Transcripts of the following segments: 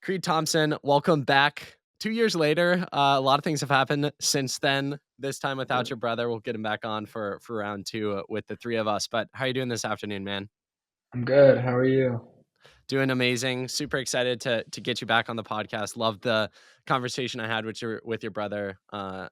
Creed Thompson, welcome back. 2 years later, a lot of things have happened since then. This time without your brother, we'll get him back on for round two with the three of us. But how are you doing this afternoon, man? I'm good. How are you? Doing amazing. Super excited to get you back on the podcast. Love the conversation I had with your brother,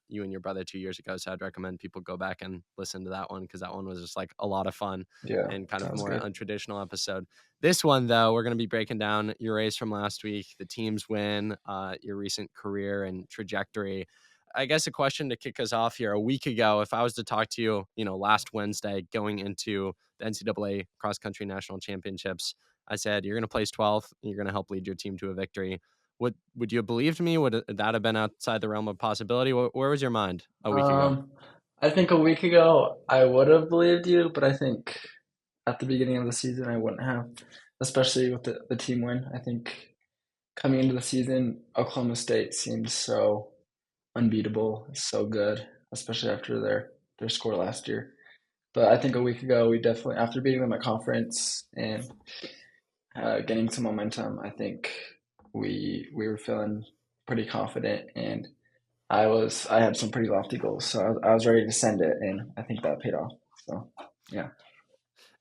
you and your brother 2 years ago. So I'd recommend people go back and listen to that one because that one was just like a lot of fun Yeah, and kind of that a was more good. untraditional episode. This one though, we're going to be breaking down your race from last week, the team's win, your recent career and trajectory. I guess a question to kick us off here. A week ago, if I was to talk to you, last Wednesday going into the NCAA cross country national championships, I said, you're going to place 12th. You're going to help lead your team to a victory. Would you have believed me? Would that have been outside the realm of possibility? Where was your mind a week ago? Um, I think a week ago I would have believed you, but I think at the beginning of the season I wouldn't have, especially with the team win. I think coming into the season, Oklahoma State seemed so unbeatable, so good, especially after their score last year. But I think a week ago we definitely, after beating them at conference and getting some momentum, I think we were feeling pretty confident and I had some pretty lofty goals, so I was ready to send it, and I think that paid off. So, yeah.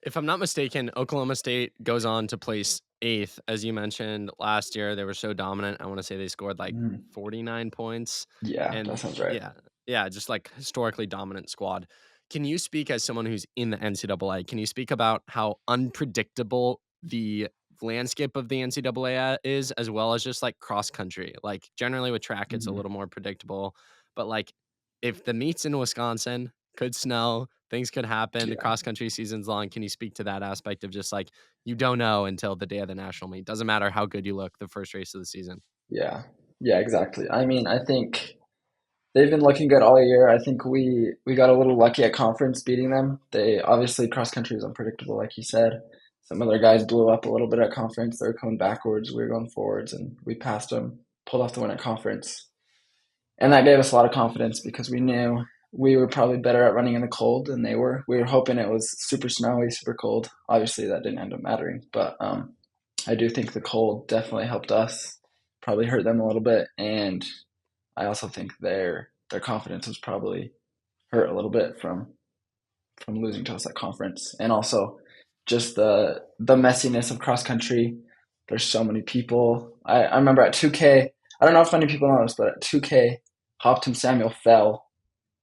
If I'm not mistaken, Oklahoma State goes on to place eighth. As you mentioned last year, they were so dominant. I want to say they scored like Mm. 49 points. Yeah, that And sounds right. yeah, just like historically dominant squad. Can you speak as someone who's in the NCAA? Can you speak about how unpredictable the landscape of the NCAA is, as well as just like cross country? Like generally with track, it's a Mhm. little more predictable, but like if the meet's in Wisconsin, could snow, things could happen. The Yeah, cross country season's long. Can you speak to that aspect of just like you don't know until the day of the national meet? Doesn't matter how good you look the first race of the season. yeah, yeah, exactly. I mean, I think they've been looking good all year. I think we got a little lucky at conference beating them. They obviously cross country is unpredictable, like you said. Some other guys blew up a little bit at conference. They were coming backwards, we were going forwards, and we passed them, pulled off the win at conference. And that gave us a lot of confidence because we knew we were probably better at running in the cold than they were. We were hoping it was super snowy, super cold. Obviously, that didn't end up mattering, but I do think the cold definitely helped us, probably hurt them a little bit, and I also think their confidence was probably hurt a little bit from losing to us at conference, and also just the messiness of cross country. There's so many people. I remember at 2K. I don't know if many people know this, but at 2K, Hopton Samuel fell,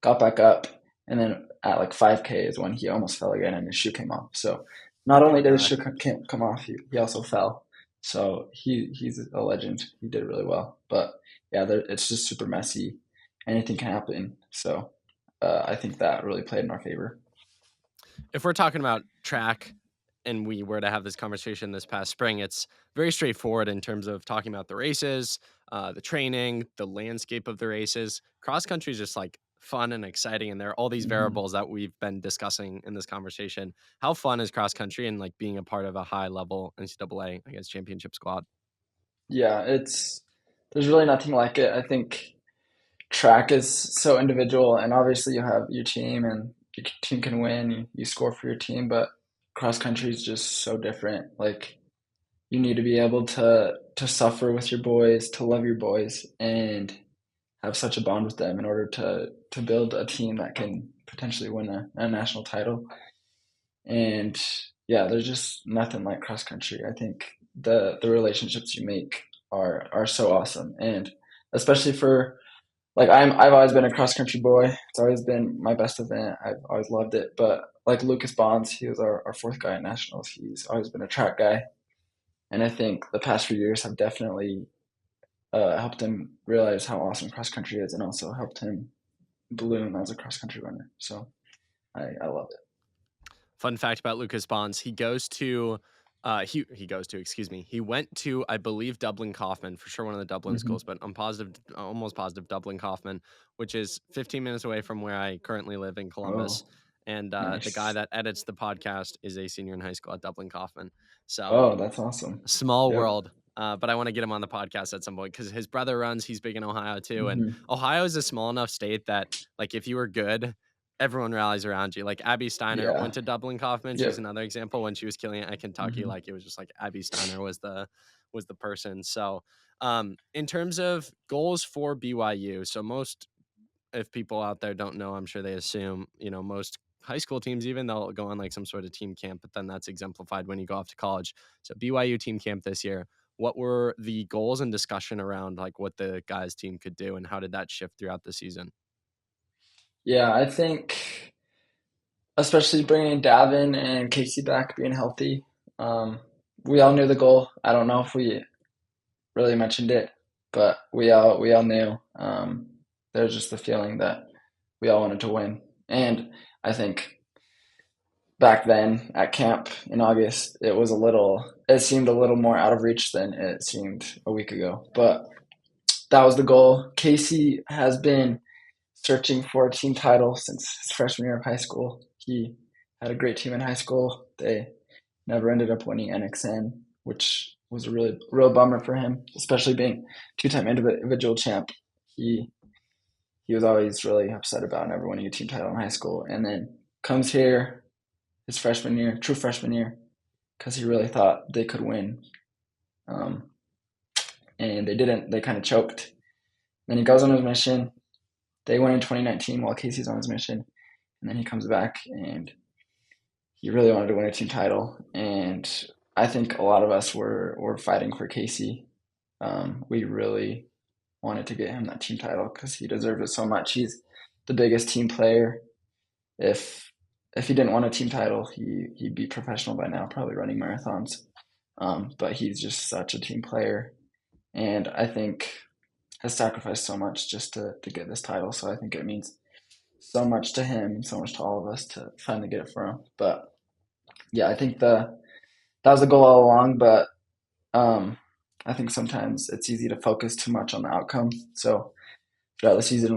got back up, and then at like 5K is when he almost fell again and his shoe came off. So not only Poor did his guy. shoe come off, he also fell. So he's a legend. He did really well. But yeah, it's just super messy. Anything can happen. So I think that really played in our favor. If we're talking about track and we were to have this conversation this past spring, it's very straightforward in terms of talking about the races, the training, the landscape of the races. Cross country is just like fun and exciting, and there are all these Hmm. variables that we've been discussing in this conversation. How fun is cross country and like being a part of a high level NCAA, I guess, championship squad? Yeah, it's there's really nothing like it. I think track is so individual, and obviously you have your team, and your team can win. You score for your team, but cross country is just so different. Like you need to be able to suffer with your boys, to love your boys, and have such a bond with them in order to build a team that can potentially win a national title. And yeah, there's just nothing like cross country. I think the relationships you make are so awesome, and especially for like I've always been a cross country boy. It's always been my best event. I've always loved it. But like Lucas Bonds, he was our fourth guy at nationals. He's always been a track guy, and I think the past few years have definitely helped him realize how awesome cross country is, and also helped him bloom as a cross country runner. So I love it. Fun fact about Lucas Bonds: he goes to, excuse me, he went to, I believe, Dublin Kaufman, for sure one of the Dublin Hmm. schools, but I'm positive, almost positive Dublin Kaufman, which is 15 minutes away from where I currently live in Columbus. Oh, And the guy nice. that edits the podcast is a senior in high school at Dublin Kaufman. So Oh, that's awesome. small Yep. world. But I want to get him on the podcast at some point because his brother runs. He's big in Ohio too, and Hmm. Ohio is a small enough state that, like, if you were good, everyone rallies around you. Like Abby Steiner Yeah. went to Dublin Kaufman. She's Yep. another example when she was killing it at Kentucky. Hmm. Like it was just like Abby Steiner was the person. So In terms of goals for BYU, so most, if people out there don't know, I'm sure they assume, most high school teams, even they'll go on like some sort of team camp, but then that's exemplified when you go off to college. So BYU team camp this year, what were the goals and discussion around like what the guys team could do and how did that shift throughout the season? Yeah, I think especially bringing Davin and Casey back, being healthy. Um, we all knew the goal. I don't know if we really mentioned it, but we all knew. There's just the feeling that we all wanted to win, and I think back then at camp in August, it seemed a little more out of reach than it seemed a week ago. But that was the goal. Casey has been searching for a team title since his freshman year of high school. He had a great team in high school. They never ended up winning NXN, which was a really real bummer for him, especially being two-time individual champ. He he was always really upset about never winning a team title in high school, and then comes here his freshman year, true freshman year, because he really thought they could win, um, and they didn't. They kind of choked. Then he goes on his mission. They win in 2019 while Casey's on his mission, and then he comes back and he really wanted to win a team title. And I think a lot of us were fighting for Casey. We really wanted to get him that team title because he deserved it so much. He's the biggest team player. If he didn't want a team title, he'd be professional by now, probably running marathons. But he's just such a team player, and I think has sacrificed so much just to get this title. So I think it means so much to him and so much to all of us to finally get it for him. But yeah, I think that was the goal all along. But um, I think sometimes it's easy to focus too much on the outcome. So throughout the season,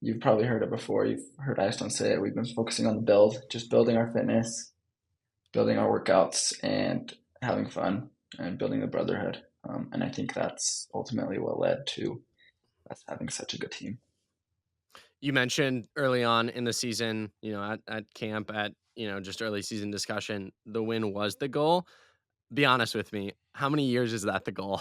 you've probably heard it before. You've heard Iceland say it. We've been focusing on the build, just building our fitness, building our workouts, and having fun and building the brotherhood. And I think that's ultimately what led to us having such a good team. You mentioned early on in the season, at camp, at, just early season discussion, the win was the goal. Be honest with me. How many years is that the goal?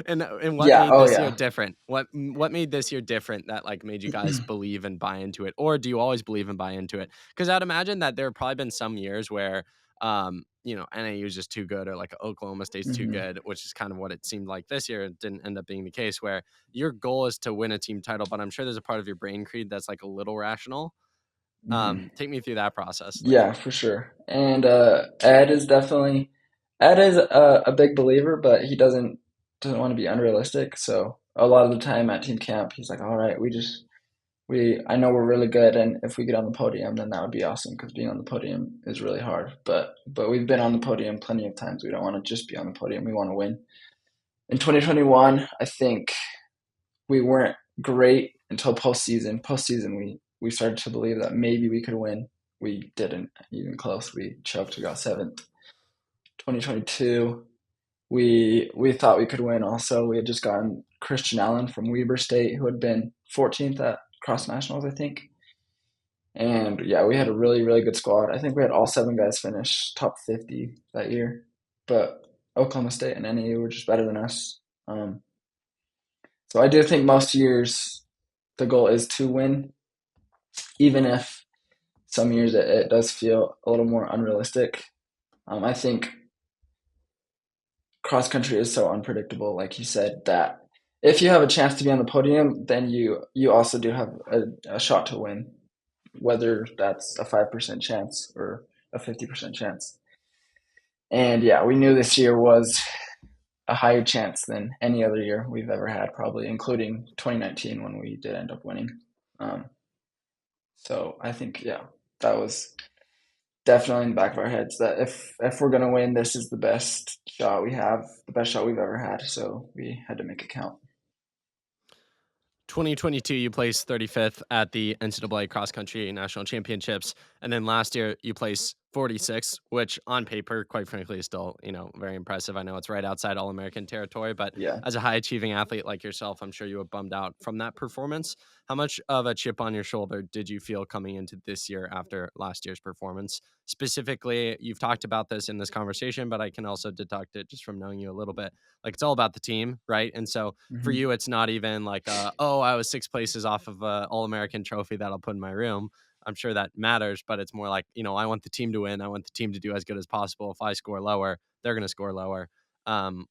And what Yeah. made Oh this year yeah. different? What made this year different that like made you guys believe and buy into it? Or do you always believe and buy into it? Because I'd imagine that there have probably been some years where NAU is just too good or like Oklahoma State's too hmm good, which is kind of what it seemed like this year. It didn't end up being the case where your goal is to win a team title, but I'm sure there's a part of your brain creed that's like a little rational. hmm Take me through that process. Yeah, for sure. And Ed is a big believer, but he doesn't want to be unrealistic. So a lot of the time at team camp, he's like, "All right, we I know we're really good, and if we get on the podium, then that would be awesome because being on the podium is really hard. But we've been on the podium plenty of times. We don't want to just be on the podium. We want to win. In 2021, I think we weren't great until postseason. Postseason, we started to believe that maybe we could win. We didn't even close. We choked. We got seventh. 2022, we thought we could win. Also, we had just gotten Christian Allen from Weber State, who had been 14th at Cross Nationals, I think. And yeah, we had a really, really good squad. I think we had all seven guys finish top 50 that year. But Oklahoma State and NAU were just better than us. So I do think most years the goal is to win, even if some years it does feel a little more unrealistic. I think cross country is so unpredictable, like you said, that if you have a chance to be on the podium, then you also do have a shot to win, whether that's a 5% chance or a 50% chance. And yeah, we knew this year was a higher chance than any other year we've ever had, probably, including 2019 when we did end up winning. Um, so I think, yeah, that was definitely in the back of our heads that if we're gonna win, this is the best shot we have, the best shot we've ever had. So we had to make it count. 2022, you placed 35th at the NCAA Cross Country National Championships, and then last year you placed 46, which on paper, quite frankly, is still, very impressive. I know it's right outside All-American territory, but Yeah. as a high-achieving athlete like yourself, I'm sure you were bummed out from that performance. How much of a chip on your shoulder did you feel coming into this year after last year's performance? Specifically, you've talked about this in this conversation, but I can also deduct it just from knowing you a little bit. Like, it's all about the team, right? And so for Hmm. you, it's not even like, oh, I was 6 places off of a All-American trophy that I'll put in my room. I'm sure that matters, but it's more like, I want the team to win. I want the team to do as good as possible. If I score lower, they're going to score lower.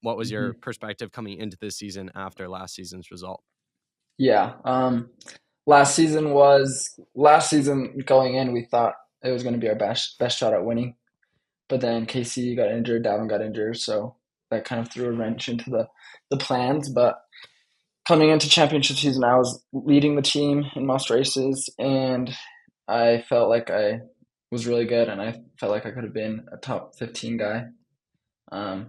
What was your Hmm. perspective coming into this season after last season's result? Yeah. Last season going in, we thought it was going to be our best shot at winning. But then Casey got injured, Davin got injured, so that kind of threw a wrench into the plans. But coming into championship season, I was leading the team in most races, and I felt like I was really good, and I felt like I could have been a top 15 guy. Um,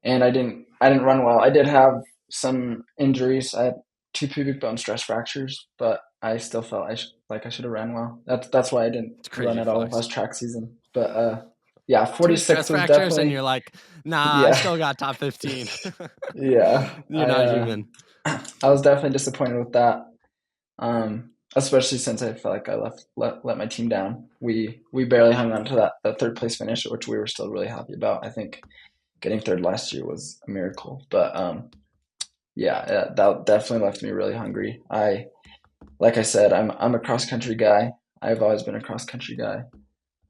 and I didn't run well. I did have some injuries. I had two pubic bone stress fractures, but I still felt like I should have ran well. That's why I didn't It's run crazy at all flex. last track season. But yeah, Two stress 46 was fractures, and definitely you're like, nah, I yeah. still got top 15. Yeah. You're not human. I was definitely disappointed with that. Especially since I felt like I let my team down. We barely hung on to that third place finish, which we were still really happy about. I think getting third last year was a miracle. But yeah, that definitely left me really hungry. Like I said, I'm a cross country guy. I've always been a cross country guy,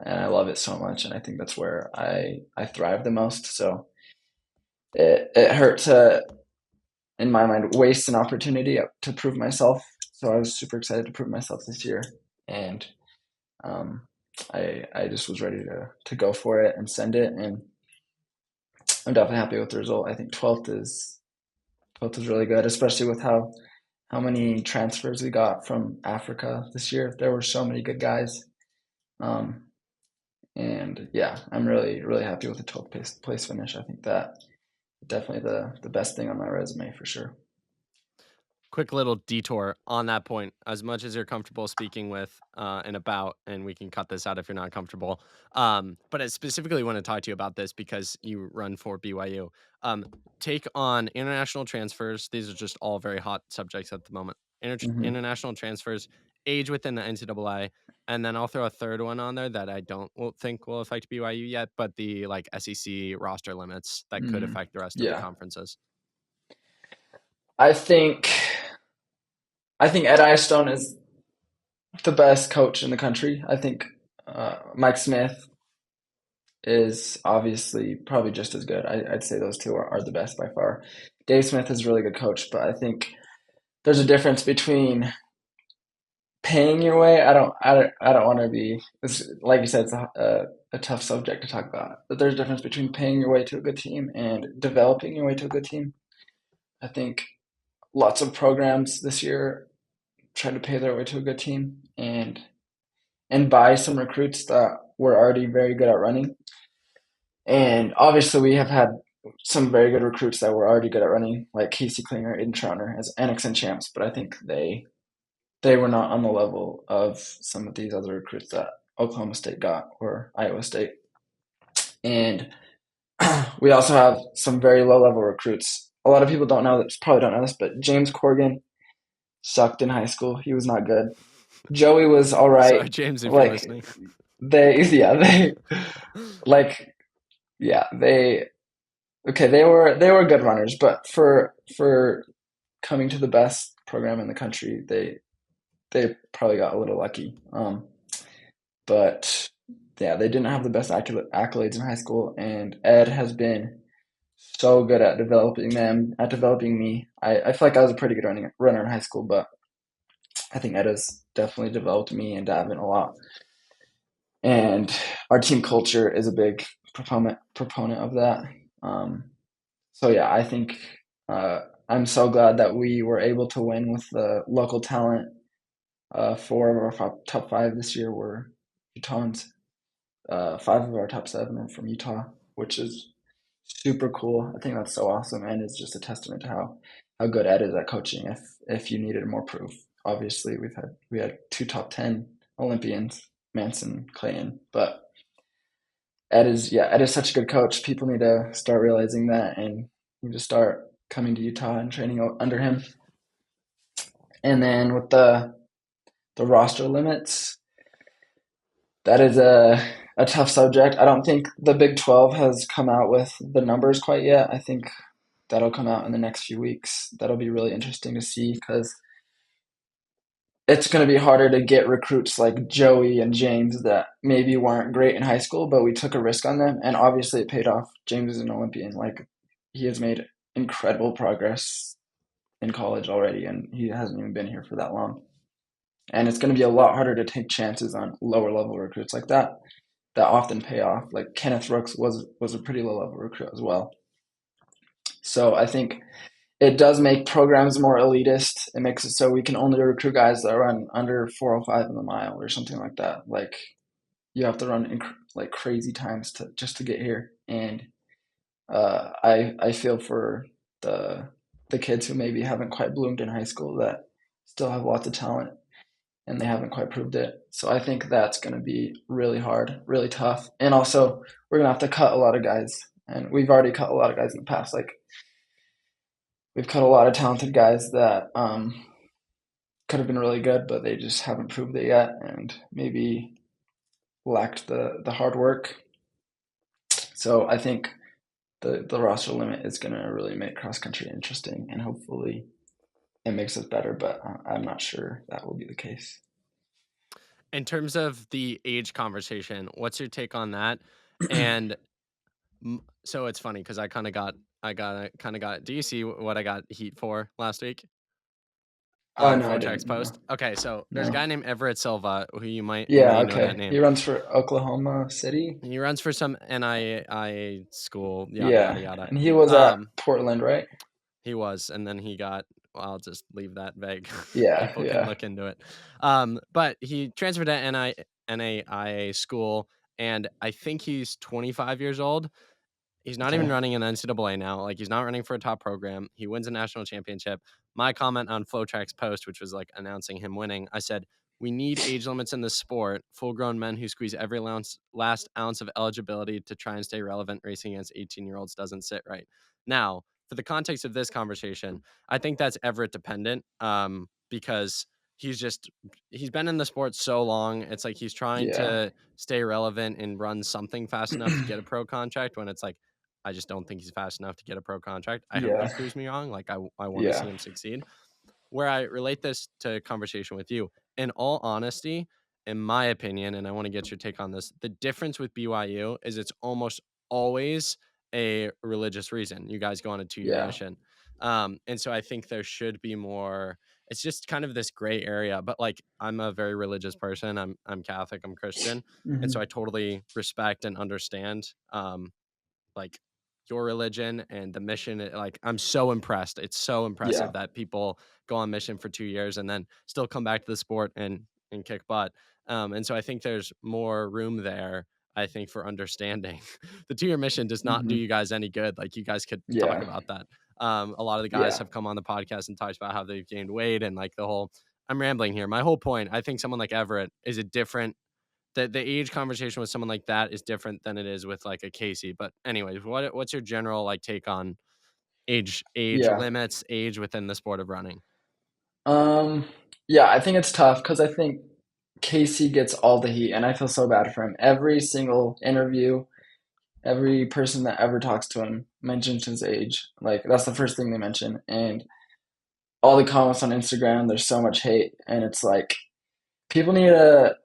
and I love it so much. And I think that's where I thrive the most. So it hurt to, in my mind, waste an opportunity to prove myself. So I was super excited to prove myself this year, and um, I just was ready to go for it and send it. And I'm definitely happy with the result. I think 12th is really good, especially with how many transfers we got from Africa this year. There were so many good guys. Um, and yeah, I'm really happy with the 12th place finish. I think that definitely the best thing on my resume for sure. Quick little detour on that point. As much as you're comfortable speaking with and about, and we can cut this out if you're not comfortable. But I specifically want to talk to you about this because you run for BYU. Um, Take on international transfers. These are just all very hot subjects at the moment. Hmm. International transfers, age within the NCAA, and then I'll throw a third one on there that I don't think will affect BYU yet, but the like SEC roster limits that could Mm, affect the rest of the yeah, conferences. I think I think Ed Eyestone is the best coach in the country. I think Mike Smith is obviously probably just as good. I'd say those two are the best by far. Dave Smith is a really good coach, but I think there's a difference between paying your way. I don't want to be like you said. It's a tough subject to talk about. But there's a difference between paying your way to a good team and developing your way to a good team. I think lots of programs this year try to pay their way to a good team and buy some recruits that were already very good at running. And obviously, we have had some very good recruits that were already good at running, like Casey Klinger, Aiden Trauner as NXN champs. But I think they were not on the level of some of these other recruits that Oklahoma State got or Iowa State. And we also have some very low level recruits. A lot of people don't know this, probably don't know this, but James Corgan sucked in high school. He was not good. Joey was all right. Sorry, James, if you're Like listening. they like yeah, they were good runners, but for coming to the best program in the country, they probably got a little lucky. But yeah, they didn't have the best accolades in high school, and Ed has been so good at developing them, at developing me. I feel like I was a pretty good runner in high school, but I think Ed has definitely developed me and Davin a lot. And our team culture is a big proponent of that. So yeah, I think I'm so glad that we were able to win with the local talent. Four of our top five this year were Utahns. Five of our top seven are from Utah, which is super cool. I think that's so awesome, and it's just a testament to how good Ed is at coaching. If you needed more proof, obviously we had two top 10 Olympians. Manson, Clayton. But Ed is such a good coach. People need to start realizing that and need to start coming to Utah and training under him. And then with the roster limits, that is a tough subject. I don't think the Big 12 has come out with the numbers quite yet. I think that'll come out in the next few weeks. That'll be really interesting to see because it's going to be harder to get recruits like Joey and James that maybe weren't great in high school, but we took a risk on them, and obviously it paid off. James is an Olympian. Like, he has made incredible progress in college already, and he hasn't even been here for that long. And it's going to be a lot harder to take chances on lower level recruits like that often pay off. Like Kenneth Rooks was a pretty low level recruit as well. So I think it does make programs more elitist. It makes it so we can only recruit guys that run under 405 in the mile or something like that. Like, you have to run like crazy times to just to get here. And I feel for the kids who maybe haven't quite bloomed in high school that still have lots of talent and they haven't quite proved it. So I think that's going to be really hard, really tough. And also, we're going to have to cut a lot of guys. And we've already cut a lot of guys in the past. Like, we've cut a lot of talented guys that could have been really good, but they just haven't proved it yet and maybe lacked the hard work. So I think the roster limit is going to really make cross country interesting, and hopefully it makes us better, but I'm not sure that will be the case. In terms of the age conversation, what's your take on that? And so it's funny because I got. Do you see what I got heat for last week Oh, on no, I Flotrack's didn't. No. post? Okay, so there's a No. guy named Everett Silva who you Yeah, may know that okay. He name. runs for Oklahoma City. He runs for some NIA school, yada yada Yeah, yada. and he was at Um, Portland, right? he was, and then he got. Well, I'll just leave that vague. Yeah, People can yeah. look into it. But he transferred to NAIA school, and I think he's 25 years old. He's not even Okay. running in NCAA now. Like, he's not running for a top program. He wins a national championship. My comment on FloTrack's post, which was like announcing him winning, I said, "We need age limits in the sport. Full-grown men who squeeze every last ounce of eligibility to try and stay relevant racing against 18-year-olds doesn't sit right." Now, for the context of this conversation, I think that's Everett dependent, because he's been in the sport so long. It's like he's trying Yeah. to stay relevant and run something fast enough to get a pro contract when it's like, I just don't think he's fast enough to get a pro contract. I hope he Yeah. proves me wrong. Like, I want to Yeah. see him succeed. Where I relate this to a conversation with you, in all honesty, in my opinion, and I want to get your take on this, the difference with BYU is it's almost always a religious reason. You guys go on a 2-year Yeah. mission. And so I think there should be more. It's just kind of this gray area, but like, I'm a very religious person. I'm Catholic, I'm Christian. And so Hmm. I totally respect and understand like your religion and the mission. Like, I'm so impressed. It's so Yeah. impressive that people go on mission for 2 years and then still come back to the sport and kick butt. And so I think there's more room there, I think, for understanding. The 2-year mission does not do Hmm. you guys any good. Like, you guys could talk Yeah. about that. A lot of the guys Yeah. have come on the podcast and talked about how they've gained weight and like the whole. I'm rambling here. My whole point, I think someone like Everett is a different. The age conversation with someone like that is different than it is with like a Casey. But anyways, what's your general like take on age Yeah. limits, age within the sport of running? Um, yeah, I think it's tough because I think Casey gets all the heat, and I feel so bad for him. Every single interview, every person that ever talks to him mentions his age. Like, that's the first thing they mention. And all the comments on Instagram, there's so much hate, and it's like people need to.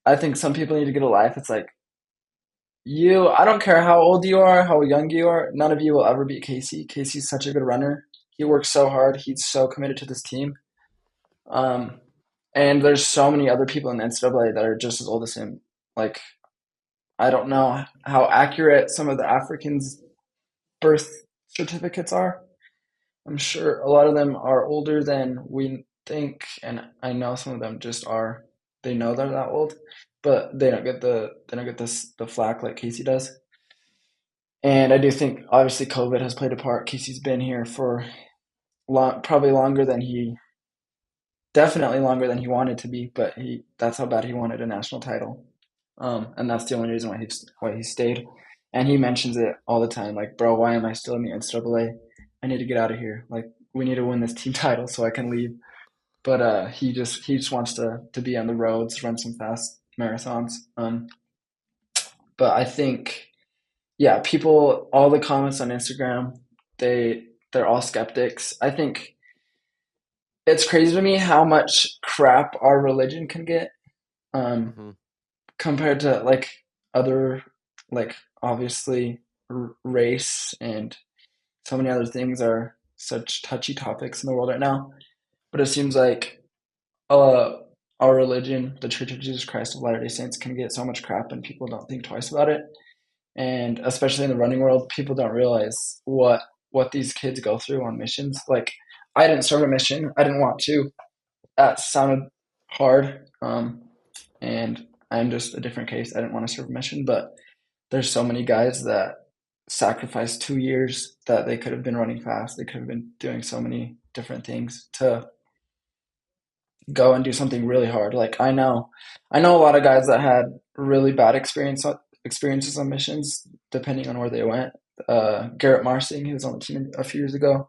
I think some people need to get a life. It's like, I don't care how old you are, how young you are, none of you will ever beat Casey. Casey's such a good runner. He works so hard. He's so committed to this team. Um, and there's so many other people in the NCAA that are just as old as him. Like, I don't know how accurate some of the Africans' birth certificates are. I'm sure a lot of them are older than we think, and I know some of them just are. They know they're that old, but they don't get the flack like Casey does. And I do think obviously COVID has played a part. Casey's been here for probably longer than he definitely longer than he wanted to be, but that's how bad he wanted a national title. And that's the only reason why he stayed. And he mentions it all the time, like, bro, why am I still in the NCAA? I need to get out of here. Like, we need to win this team title so I can leave. But he just wants to be on the roads, run some fast marathons. But I think, yeah, people, all the comments on Instagram, they're all skeptics. I think it's crazy to me how much crap our religion can get, um, Hmm. compared to like other, like, obviously race and so many other things are such touchy topics in the world right now. But it seems like uh, our religion, the Church of Jesus Christ of Latter Day Saints, can get so much crap, and people don't think twice about it. And especially in the running world, people don't realize what these kids go through on missions. Like, I didn't serve a mission. I didn't want to. That sounded hard. And I'm just a different case. I didn't want to serve a mission, but there's so many guys that sacrificed 2 years that they could have been running fast. They could have been doing so many different things to go and do something really hard. Like, I know a lot of guys that had really bad experiences on missions, depending on where they went. Garrett Marsing, he was on the team a few years ago.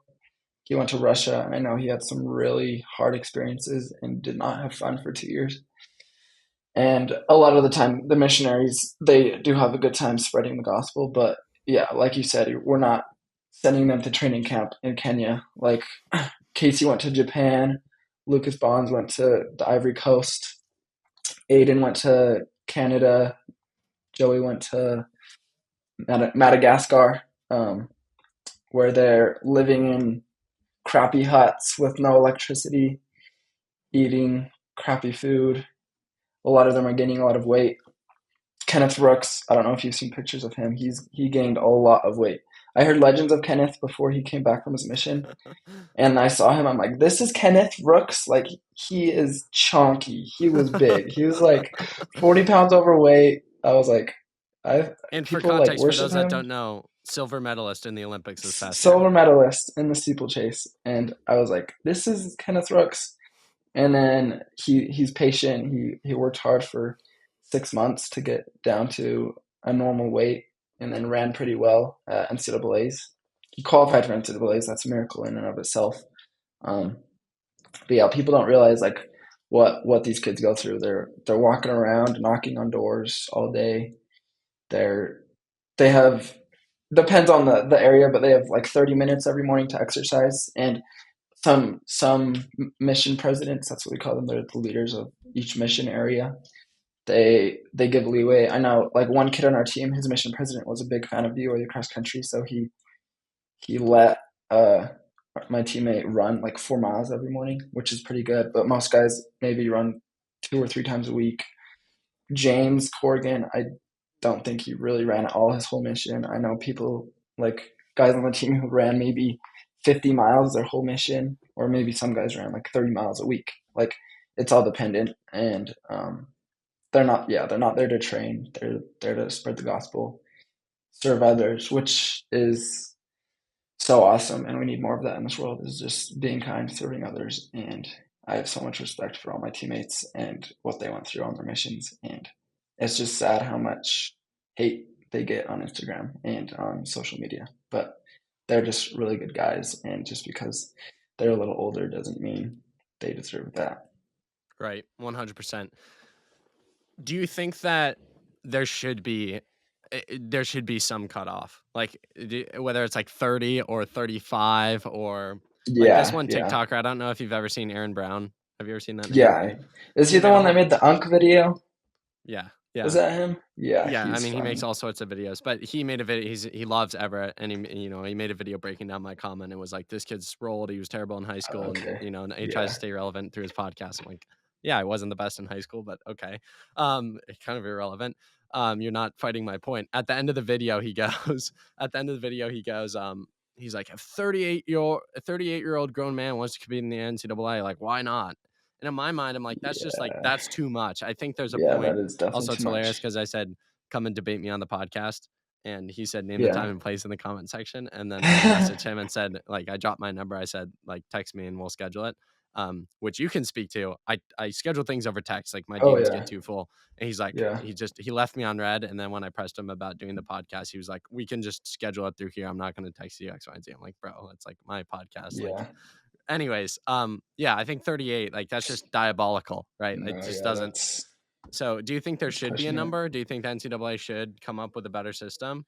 He went to Russia, and I know he had some really hard experiences and did not have fun for 2 years. And a lot of the time, the missionaries, they do have a good time spreading the gospel. But yeah, like you said, we're not sending them to training camp in Kenya. Like, Casey went to Japan, Lucas Bonds went to the Ivory Coast, Aiden went to Canada, Joey went to Madagascar, where they're living in crappy huts with no electricity, eating crappy food. A lot of them are gaining a lot of weight. Kenneth Brooks, I don't know if you've seen pictures of him. He gained a lot of weight. I heard legends of Kenneth before he came back from his mission, and I saw him. I'm like, this is Kenneth Brooks. Like, he is chonky. He was big. He was like 40 pounds overweight. I was like, I And for people like context, for worship those that him. don't know, silver medalist in the Olympics this past year. Silver medalist in the steeplechase, and I was like, this is Kenneth Brooks. And then he's patient. He worked hard for 6 months to get down to a normal weight, and then ran pretty well at NCAA's. He qualified for NCAA's. That's a miracle in and of itself. Um, but yeah, people don't realize like what these kids go through. They're walking around, knocking on doors all day. They're they have depends on the area, but they have like 30 minutes every morning to exercise. And some mission presidents, that's what we call them, they're the leaders of each mission area. They give leeway. I know, like, one kid on our team, his mission president was a big fan of BYU cross country, so he let uh my teammate run like 4 miles every morning, which is pretty good. But most guys maybe run 2 or 3 times a week. James Corrigan, I don't think he really ran all his whole mission. I know people, like guys on the team, who ran maybe 50 miles their whole mission, or maybe some guys ran like 30 miles a week. Like, it's all dependent, and they're not there to train. They're there to spread the gospel, serve others, which is so awesome. And we need more of that in this world, is just being kind, serving others. And I have so much respect for all my teammates and what they went through on their missions. And it's just sad how much hate they get on Instagram and on social media. But they're just really good guys. And just because they're a little older doesn't mean they deserve that. Right, 100%. Do you think that there should be there should be some cutoff, like whether it's like 30 or 35, or like this Yeah, one yeah, TikToker? I don't know if you've ever seen Aaron Brown. Have you ever seen that name? yeah. Is he He the made a one that whole made the Unk video? yeah, Was yeah. that him? Yeah, Yeah, I he's mean, he makes funny. all sorts of videos, but he made a video. He loves Everett, and he made a video breaking down my comment. And was like, this kid's rolled. He was terrible in high school, and Okay. and he tries to Yeah. stay relevant through his podcast. I'm like, yeah, I wasn't the best in high school, but okay, kind of irrelevant. You're not fighting my point. At the end of the video, he goes. At the end of the video, he goes. He's like, a 38-year-old grown man wants to compete in the NCAA. Like, why not? And in my mind, I'm like, that's just like Yeah. that's too much. I think there's a Yeah, point. that is definitely Also, too it's hilarious much. because I said, come and debate me on the podcast. And he said, name the time Yeah. and place in the comment section. And then I messaged him and said, like, I dropped my number. I said, like, text me and we'll schedule it. which you can speak to. I schedule things over text, like my Oh DMs yeah, get too full. And he's like, yeah, he left me on red. And then when I pressed him about doing the podcast, he was like, we can just schedule it through here. I'm not going to text you X, Y, and Z. I'm like, bro, it's like my podcast. Like, yeah. anyways, yeah, I think 38, like that's just diabolical, right? It No, just yeah, doesn't. So do you think there that's should be a pushing it. number? Do you think the NCAA should come up with a better system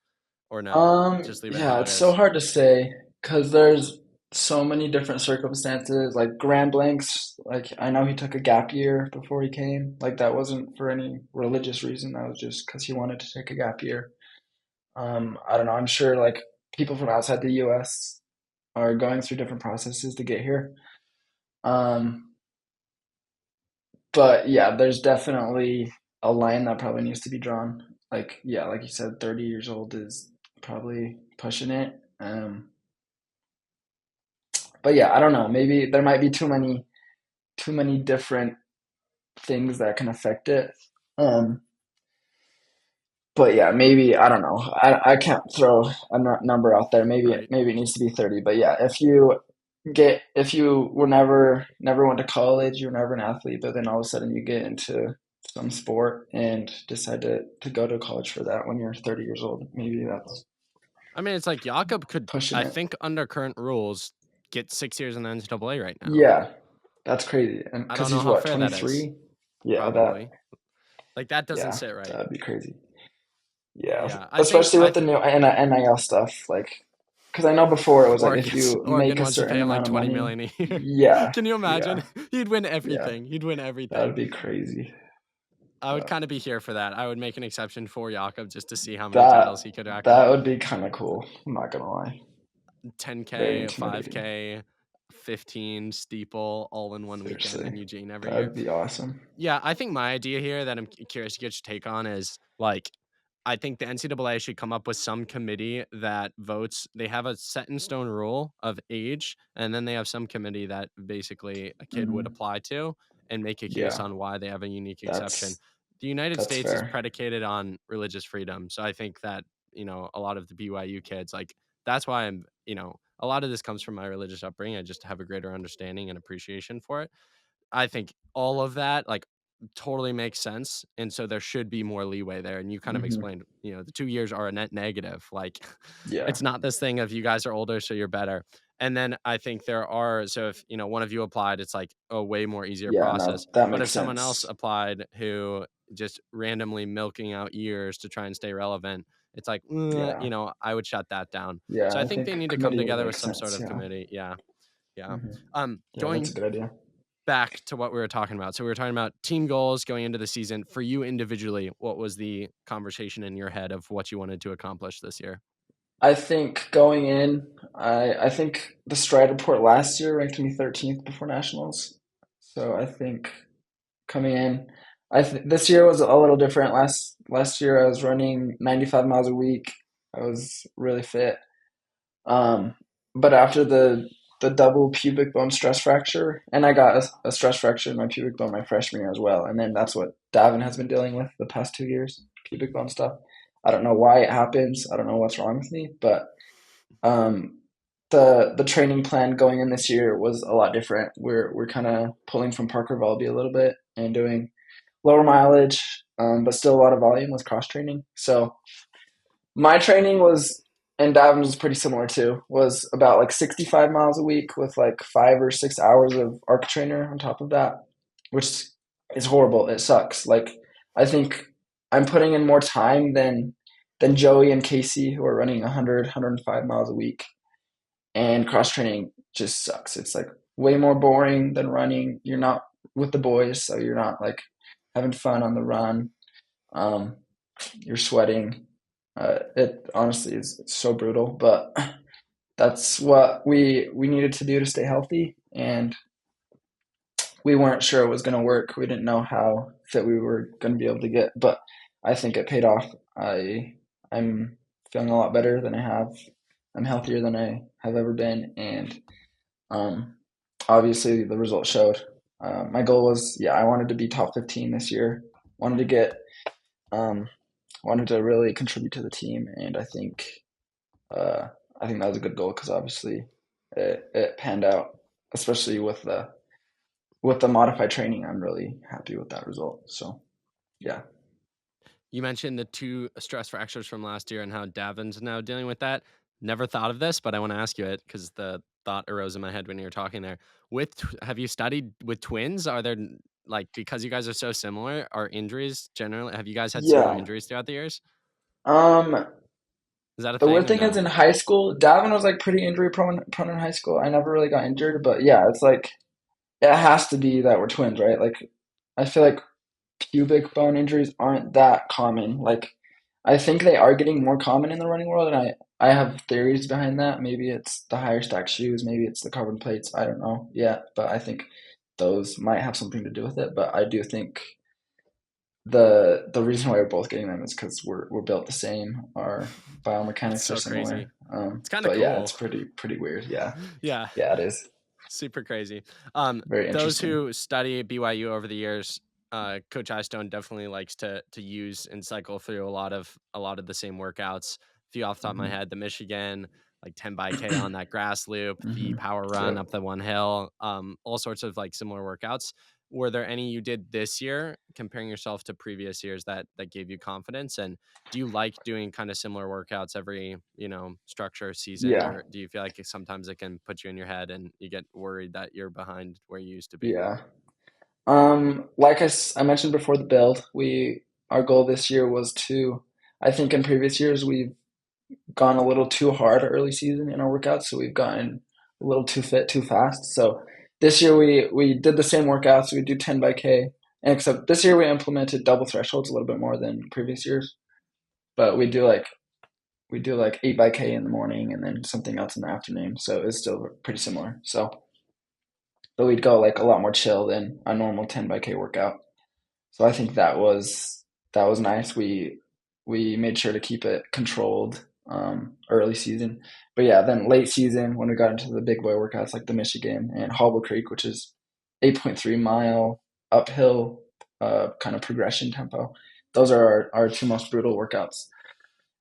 or no? Just leave it Yeah, how it it's so is. hard to say because there's so many different circumstances. Like Grand Blanks, like I know he took a gap year before he came. Like that wasn't for any religious reason. That was just because he wanted to take a gap year. I don't know. I'm sure like people from outside the U.S. are going through different processes to get here. Um, but yeah, there's definitely a line that probably needs to be drawn. Like yeah, like you said, 30 years old is probably pushing it. But yeah, I don't know. Maybe there might be too many different things that can affect it. Um, but yeah, maybe I don't know. I can't throw a number out there. Right. Maybe it needs to be 30. But yeah, if you were never went to college, you were never an athlete, but then all of a sudden you get into some sport and decide to go to college for that when you're 30 years old, maybe that's I mean, it's like Jakob could, pushing I it. think, under current rules, get 6 years in the NCAA right now. Yeah, that's crazy. And I because don't know he's how what, fair that is. 23? Yeah, Probably. Like that doesn't yeah, sit right. that'd be crazy. Yeah, Yeah, especially with the new NIL stuff, like, because I know before it was like if you Oregon make a wants to pay certain him like amount of 20 money, million a year. yeah, Can you imagine? yeah, He'd win yeah, everything. He'd win that would everything. be crazy. I would But kind of be here for that. I would make an exception for Jakob just to see how many titles that he could rack that up. would be kind of cool. I'm not gonna lie, very 10K, intimidating. 5K, 15 steeple all in one weekend Seriously, in Eugene every that year. would be awesome. Yeah, I think my idea here that I'm curious to get your take on is like I think the NCAA should come up with some committee that votes. They have a set in stone rule of age, and then they have some committee that basically a kid would Hmm. apply to and make a case Yeah, on why they have a unique exception. that's The United that's States is fair. predicated on religious freedom. So I think that, a lot of the BYU kids, like, that's why a lot of this comes from my religious upbringing. I just have a greater understanding and appreciation for it. I think all of that, like, totally makes sense, and so there should be more leeway there, and you kind of Hmm. explained, the 2 years are a net negative, like, Yeah, it's not this thing of you guys are older, so you're better, and then I think there are so if, one of you applied, it's, like, a way more easier yeah, no, process, that but if makes someone else sense. applied who just randomly milking out years to try and stay relevant, it's like, Yeah, I would shut that down. yeah, So I I think they think need to come committee would together with make some sort sense. of Yeah, committee. Yeah, yeah. hmm, yeah, that's a Going good idea. back to what we were talking about. So we were talking about team goals going into the season. For you individually, what was the conversation in your head of what you wanted to accomplish this year? I think going in, I think the stride report last year ranked me 13th before nationals. So I think coming in, this year was a little different. Last year I was running 95 miles a week. I was really fit. Um, but after the double pubic bone stress fracture, and I got a stress fracture in my pubic bone my freshman year as well, and then that's what Davin has been dealing with the past 2 years, pubic bone stuff. I don't know why it happens. I don't know what's wrong with me, but um, the training plan going in this year was a lot different. We're kind of pulling from Parker Volby a little bit and doing lower mileage, but still a lot of volume with cross training. So my training was, and Davin's was pretty similar too, was about like 65 miles a week with like 5 or 6 hours of arc trainer on top of that, which is horrible. It sucks. Like I think I'm putting in more time than Joey and Casey who are running 100, 105 miles a week. And cross training just sucks. It's like way more boring than running. You're not with the boys, so you're not like having fun on the run. Um, you're sweating. It honestly is it's so brutal, but that's what we needed to do to stay healthy, and we weren't sure it was going to work. We didn't know how fit we were going to be able to get, but I think it paid off. I'm feeling a lot better than I have. I'm healthier than I have ever been, and um, obviously the result showed. My goal was, yeah, I wanted to be top 15 this year. Wanted to get, um, wanted to really contribute to the team, and uh, I think that was a good goal because obviously it panned out, especially with with the modified training, I'm really happy with that result. So yeah. You mentioned the two stress fractures from last year and how Davin's now dealing with that. Never thought of this, but I want to ask you it because the thought arose in my head when you were talking there. Have you studied with twins? Are there like, because you guys are so similar, are injuries generally? Have you guys had similar Yeah. injuries throughout the years? Um, Is that a the thing weird or thing is no? in high school, Davin was like pretty injury prone in high school. I never really got injured, but yeah, it's like it has to be that we're twins, right? Like I feel like pubic bone injuries aren't that common. Like I think they are getting more common in the running world, and I have theories behind that. Maybe it's the higher stack shoes, maybe it's the carbon plates. I don't know yet, but I think those might have something to do with it. But I do think the reason why we're both getting them is because we're built the same. Our That's biomechanics are so crazy. similar. It's kind of But yeah, it's cool. pretty weird. Yeah, Yeah. yeah, it is Super crazy. very Those interesting. who study at BYU over the years, Coach Eystone definitely likes to use and cycle through a lot of the same workouts. A few off the top of my Hmm. head, the Michigan, like 10 by K on that grass loop, the Hmm. power run Yep. up the one hill, all sorts of like similar workouts. Were there any you did this year comparing yourself to previous years that gave you confidence? And do you like doing kind of similar workouts every, structure season, Yeah, or do you feel like sometimes it can put you in your head and you get worried that you're behind where you used to be? yeah. Like I mentioned before the build, our goal this year was to. I think in previous years we've gone a little too hard early season in our workouts, so we've gotten a little too fit too fast. So this year we did the same workouts. We do 10 by K, and except this year we implemented double thresholds a little bit more than previous years. But we do like 8 by K in the morning and then something else in the afternoon. So it's still pretty similar. So but we'd go like a lot more chill than a normal 10 by K workout. So I think that was nice. We made sure to keep it controlled early season. But yeah, then late season when we got into the big boy workouts like the Michigan and Hobble Creek, which is 8.3 mile uphill kind of progression tempo. Those are our two most brutal workouts.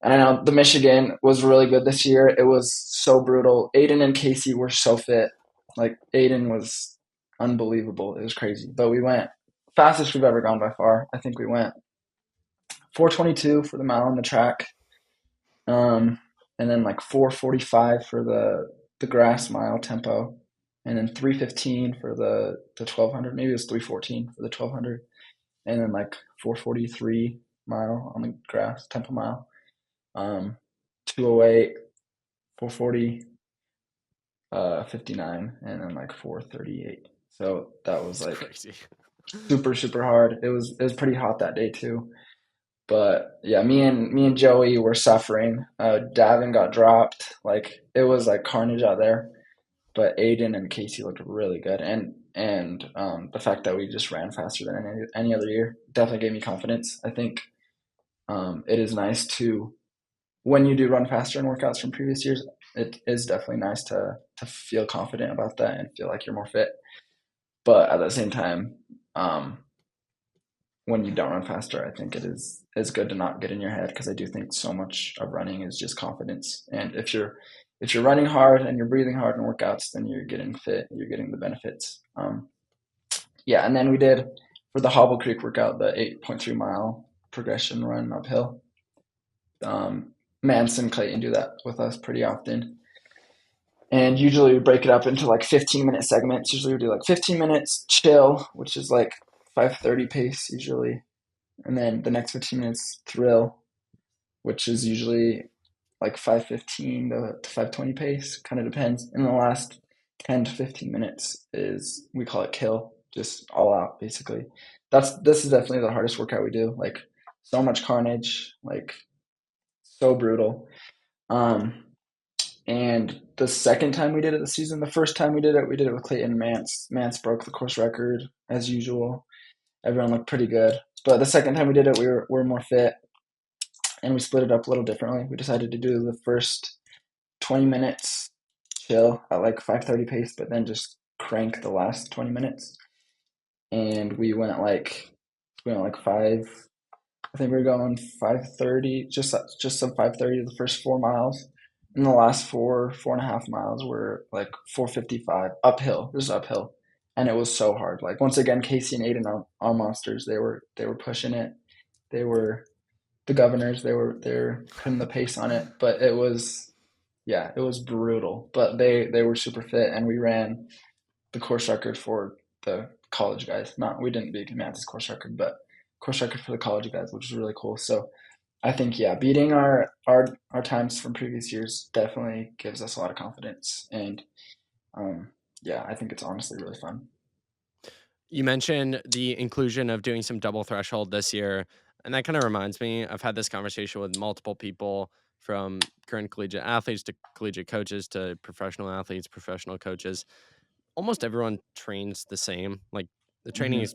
And I know the Michigan was really good this year. It was so brutal. Aiden and Casey were so fit. Like Aiden was unbelievable. It was crazy. But we went fastest we've ever gone by far. I think we went 4:22 for the mile on the track, um, and then like 4:45 for the grass mile tempo, and then 3:15 for the 1200. Maybe it was 3:14 for the 1200, and then like 4:43 mile on the grass tempo mile. 2:08, 4:40, 59, and then like 4:38. So that was It's like crazy. super hard. It was pretty hot that day too. But yeah, me and Joey were suffering. Davin got dropped. Like it was like carnage out there. But Aiden and Casey looked really good, and the fact that we just ran faster than any other year definitely gave me confidence. I think it is nice to when you do run faster in workouts from previous years. It is definitely nice to feel confident about that and feel like you're more fit. But at the same time, um, when you don't run faster, I think it is good to not get in your head because I do think so much of running is just confidence. And if you're running hard and you're breathing hard in workouts, then you're getting fit, you're getting the benefits. Yeah, and then we did for the Hobble Creek workout the 8.3 mile progression run uphill. Mance and Clayton do that with us pretty often. And usually we break it up into like 15-minute segments. Usually we do like 15 minutes chill, which is like 5:30 pace usually, and then the next 15 minutes thrill, which is usually like 5:15 to 5:20 pace, kind of depends. And the last 10 to 15 minutes is we call it kill, just all out basically. This is definitely the hardest workout we do. Like so much carnage, like so brutal. Um, and the second time we did it this season, the first time we did it with Clayton Mance. Mance broke the course record as usual. Everyone looked pretty good. But the second time we did it, we were more fit, and we split it up a little differently. We decided to do the first 20 minutes chill at like 5:30 pace, but then just crank the last 20 minutes. And we went like five. I think we were going 5:30, just some 5:30 the first 4 miles. And the last 4.5 miles were like 4:55 uphill. This is uphill. and it was so hard. Like once again, Casey and Aiden are all monsters. They were pushing it. They were the governors. They're putting the pace on it. But it was, yeah, it was brutal. But they were super fit, and we ran the course record for the college guys. Not we didn't beat Matt's course record, but course record for the college guys, which was really cool. So I think yeah, beating our times from previous years definitely gives us a lot of confidence, and um, yeah, I think it's honestly really fun. You mentioned the inclusion of doing some double threshold this year, and that kind of reminds me. I've had this conversation with multiple people from current collegiate athletes to collegiate coaches to professional athletes, professional coaches. Almost everyone trains the same. Like the training Hmm. is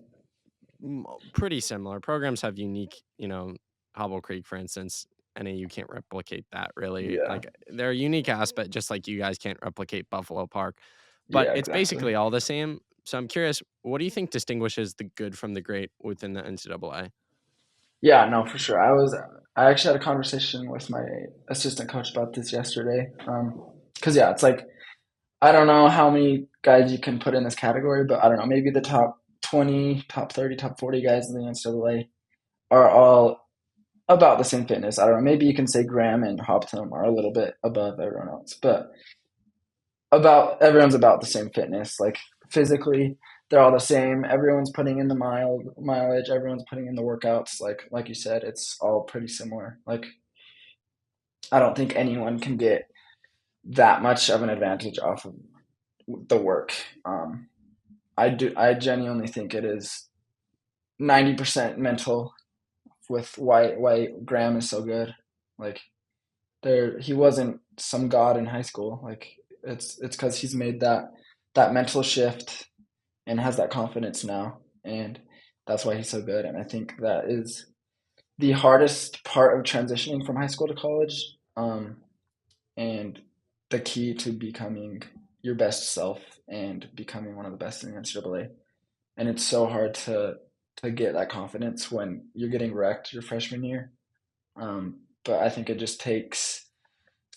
pretty similar. Programs have unique, Hobble Creek, for instance. NAU can't replicate that really. Yeah, Like they're a unique aspect, just like you guys can't replicate Buffalo Park, but yeah, it's exactly. basically all the same. So I'm curious, what do you think distinguishes the good from the great within the NCAA? Yeah, no, for sure. I actually had a conversation with my assistant coach about this yesterday. Because yeah, it's like I don't know how many guys you can put in this category, but I don't know, maybe the top 20, top 30, top 40 guys in the NCAA are all about the same fitness. I don't know. Maybe you can say Graham and Hopton are a little bit above everyone else, but about everyone's about the same fitness. Like physically, they're all the same. Everyone's putting in the mileage. Everyone's putting in the workouts. Like you said, it's all pretty similar. Like I don't think anyone can get that much of an advantage off of the work. I do. I genuinely think it is 90% mental with why Graham is so good. Like he wasn't some god in high school. Like it's because he's made that mental shift and has that confidence now, and that's why he's so good. And I think that is the hardest part of transitioning from high school to college, and the key to becoming your best self and becoming one of the best in the NCAA. And it's so hard to get that confidence when you're getting wrecked your freshman year. But I think it just takes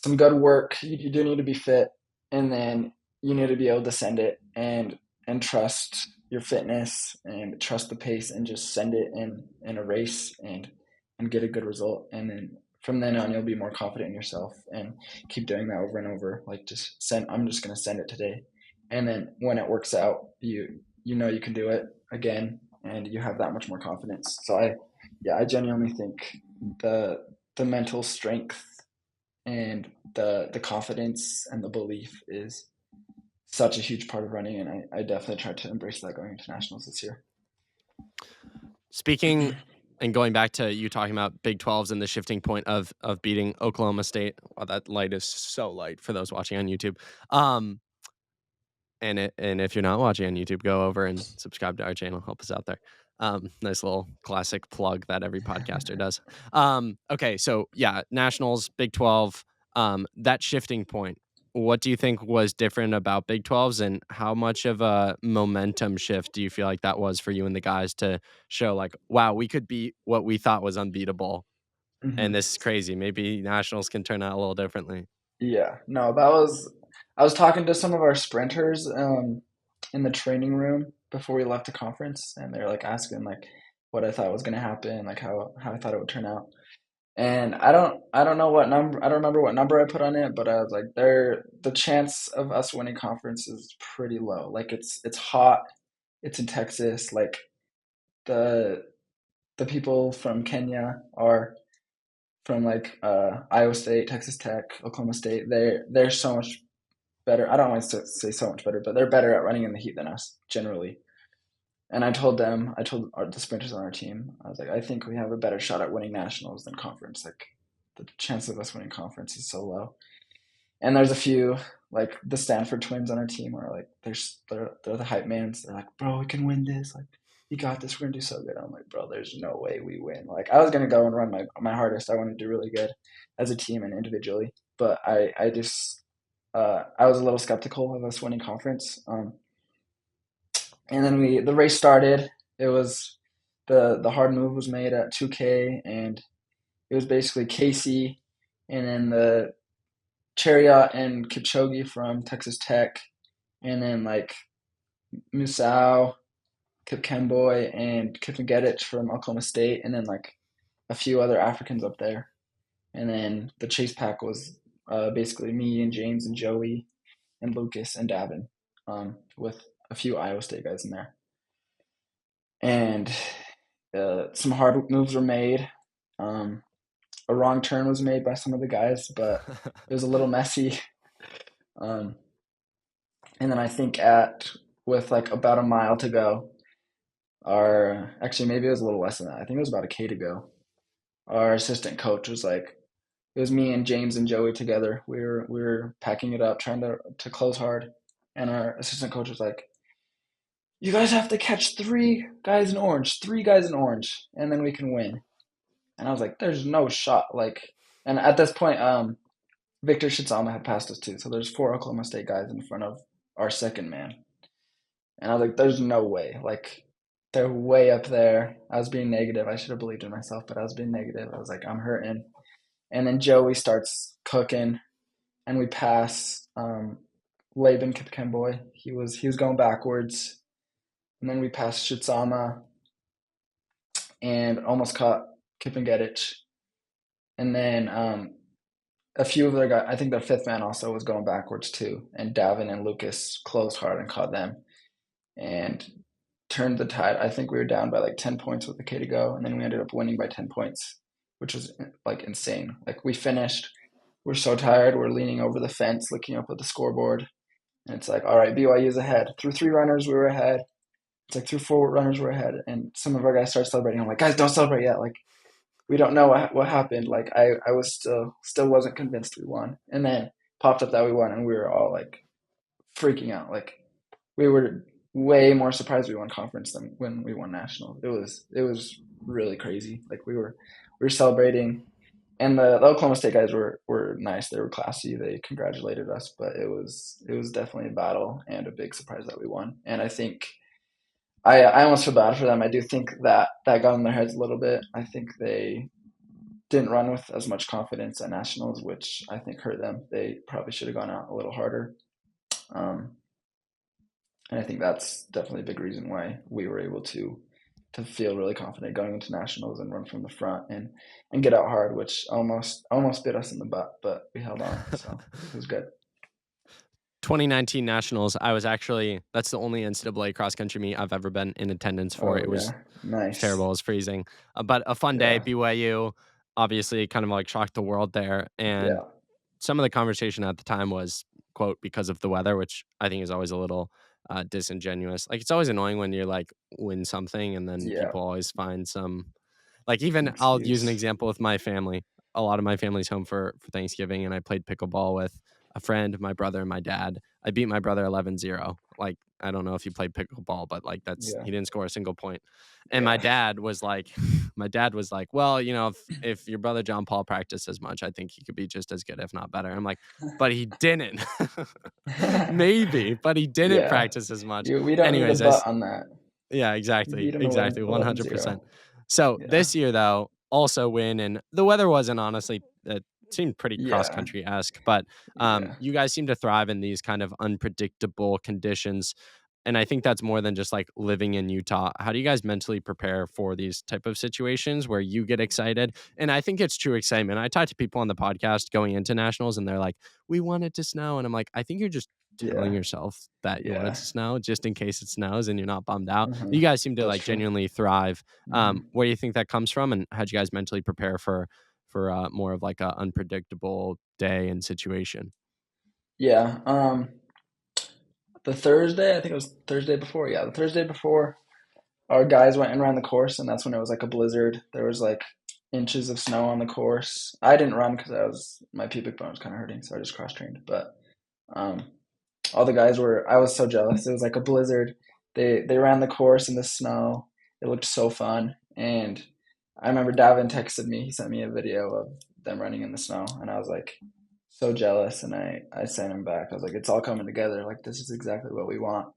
some good work. You do need to be fit, and then you need to be able to send it and trust your fitness and trust the pace and just send it in a race and get a good result. And then from then on, you'll be more confident in yourself and keep doing that over and over. Like just send. I'm just gonna send it today, and then when it works out, you know you can do it again, and you have that much more confidence. So I genuinely think the mental strength and the confidence and the belief is such a huge part of running, and I definitely tried to embrace that going into nationals this year. Speaking and going back to you talking about Big 12s and the shifting point of beating Oklahoma State. Wow, that light is so light for those watching on YouTube. Um, and if you're not watching on YouTube, go over and subscribe to our channel. Help us out there. Nice little classic plug that every podcaster does. Okay, so yeah, Nationals, Big 12, that shifting point. What do you think was different about Big 12s, and how much of a momentum shift do you feel like that was for you and the guys to show like, wow, we could beat what we thought was unbeatable, and Hmm. this is crazy. Maybe Nationals can turn out a little differently. Yeah, no, that was. I was talking to some of our sprinters in the training room before we left the conference, and they're like asking like what I thought was going to happen, like how I thought it would turn out. And I don't know what number I don't remember what number I put on it, but I was like the chance of us winning conference is pretty low. Like it's hot, it's in Texas, like the the people from Kenya are from like Iowa State, Texas Tech, Oklahoma State. They're so much better. I don't want to say so much better, but they're better at running in the heat than us generally. And I told the sprinters on our team, I was like, I think we have a better shot at winning nationals than conference. Like the chance of us winning conference is so low. And there's a few like the Stanford twins on our team are like they're the hype mans. They're like, bro, we can win this. Like we got this. We're gonna do so good. I'm like, bro, there's no way we win. Like I was gonna go and run my hardest. I wanted to do really good as a team and individually, but I just I was a little skeptical of us winning conference. And then the race started. It was the hard move was made at 2K, and it was basically Casey, and then the Chariot and Kipchoge from Texas Tech, and then like Musau, Kip Kemboy, and Kipngedich from Oklahoma State, and then like a few other Africans up there. And then the chase pack was basically me and James and Joey and Lucas and Davin, with a few Iowa State guys in there. And some hard moves were made. A wrong turn was made by some of the guys, but it was a little messy. Um, and then I think with like about a mile to go, actually maybe it was a little less than that. I think it was about a K to go. Our assistant coach was like, it was me and James and Joey together. We were packing it up, trying to close hard, and our assistant coach was like, "You guys have to catch three guys in orange, and then we can win." And I was like, "There's no shot." Like, and at this point, Victor Shitsama had passed us too, so there's four Oklahoma State guys in front of our second man, and I was like, "There's no way." Like, they're way up there. I was being negative. I should have believed in myself, but I was being negative. I was like, "I'm hurting." And then Joey starts cooking, and we pass Laban Kipkemboy. He was going backwards, and then we pass Shitsama and almost caught Kipngedich. And then a few of their guys, I think their fifth man also was going backwards too. And Davin and Lucas closed hard and caught them and turned the tide. I think we were down by like 10 points with the K to go, and then we ended up winning by 10 points, which was like insane. Like, we finished, we're so tired, we're leaning over the fence, looking up at the scoreboard, and it's like, all right, BYU's ahead. Through three runners, we were ahead. It's like through four runners, we're ahead. And some of our guys start celebrating. I'm like, guys, don't celebrate yet. Like, we don't know what happened. Like, I was still wasn't convinced we won. And then popped up that we won, and we were all like freaking out. Like, we were way more surprised we won conference than when we won national. It was really crazy. Like, we were celebrating, and the Oklahoma State guys were nice. They were classy. They congratulated us, but it was definitely a battle and a big surprise that we won. And I think I almost feel bad for them. I do think that got in their heads a little bit. I think they didn't run with as much confidence at nationals, which I think hurt them. They probably should have gone out a little harder. Um, and I think that's definitely a big reason why we were able to feel really confident going into nationals and run from the front and get out hard, which almost bit us in the butt, but we held on, so it was good. 2019 Nationals, that's the only NCAA cross country meet I've ever been in attendance for. Oh It was yeah, nice. terrible. It was freezing. But a fun day. Yeah, BYU obviously kind of like shocked the world there. And yeah, some of the conversation at the time was, quote, because of the weather, which I think is always a little disingenuous. Like, it's always annoying when you're like win something and then yeah. people always find some, like, even I'll use an Excuse. example with my family. A lot of my family's home for Thanksgiving, and I played pickleball with a friend, my brother, and my dad. I beat my brother 11-0. Like, I don't know if you played pickleball, but like, Yeah, he didn't score a single point. And my yeah. dad was like, well, if your brother John Paul practiced as much, I think he could be just as good, if not better. I'm like, but he didn't. Maybe, but he didn't Yeah. practice as much. We don't need a Anyways, butt on that. yeah, You exactly. beat him Exactly. 11-0. 100%. So Yeah. this year, though, also win. And the weather wasn't, honestly, it seemed pretty cross Yeah. country esque, but Yeah. you guys seem to thrive in these kind of unpredictable conditions. And I think that's more than just like living in Utah. How do you guys mentally prepare for these type of situations where you get excited? And I think it's true excitement. I talk to people on the podcast going into nationals, and they're like, we want it to snow. And I'm like, I think you're just telling Yeah. yourself that you want it Yeah. to snow just in case it snows and you're not bummed out. Uh-huh. You guys seem to That's like true. genuinely thrive. Hmm. Where do you think that comes from, and how do you guys mentally prepare for more of like a unpredictable day and situation? Yeah. The Thursday, I think it was Thursday before. Yeah, the Thursday before, our guys went and ran the course, and that's when it was like a blizzard. There was like inches of snow on the course. I didn't run because my pubic bone was kind of hurting, so I just cross trained. But um, all the guys were. I was so jealous. It was like a blizzard. They ran the course in the snow. It looked so fun. And I remember Davin texted me. He sent me a video of them running in the snow, and I was like so jealous. And I sent him back. I was like, it's all coming together. Like, this is exactly what we want.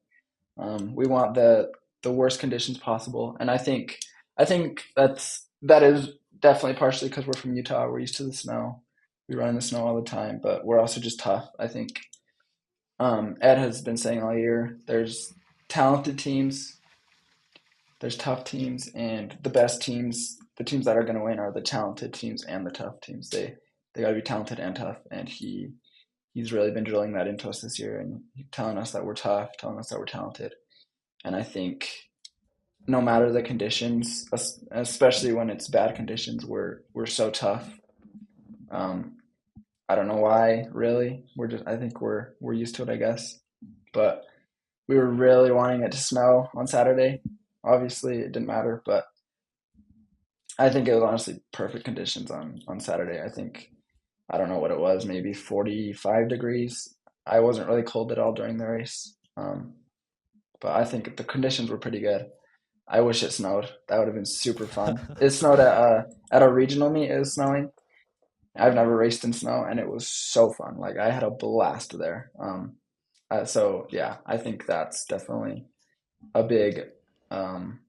We want the worst conditions possible. And I think that is definitely partially because we're from Utah. We're used to the snow. We run in the snow all the time, but we're also just tough. I think Ed has been saying all year, there's talented teams, there's tough teams, and the best teams, the teams that are going to win, are the talented teams and the tough teams. They got to be talented and tough, and he's really been drilling that into us this year, and telling us that we're tough, telling us that we're talented. And I think no matter the conditions, especially when it's bad conditions, we're so tough. Um, I don't know why, really. I think we're used to it, I guess. But we were really wanting it to snow on Saturday. Obviously, it didn't matter, but I think it was honestly perfect conditions on Saturday. I think, I don't know what it was, maybe 45 degrees. I wasn't really cold at all during the race, but I think the conditions were pretty good. I wish it snowed. That would have been super fun. It snowed at a regional meet. It was snowing. I've never raced in snow, and it was so fun. Like, I had a blast there. So yeah, I think that's definitely a big um,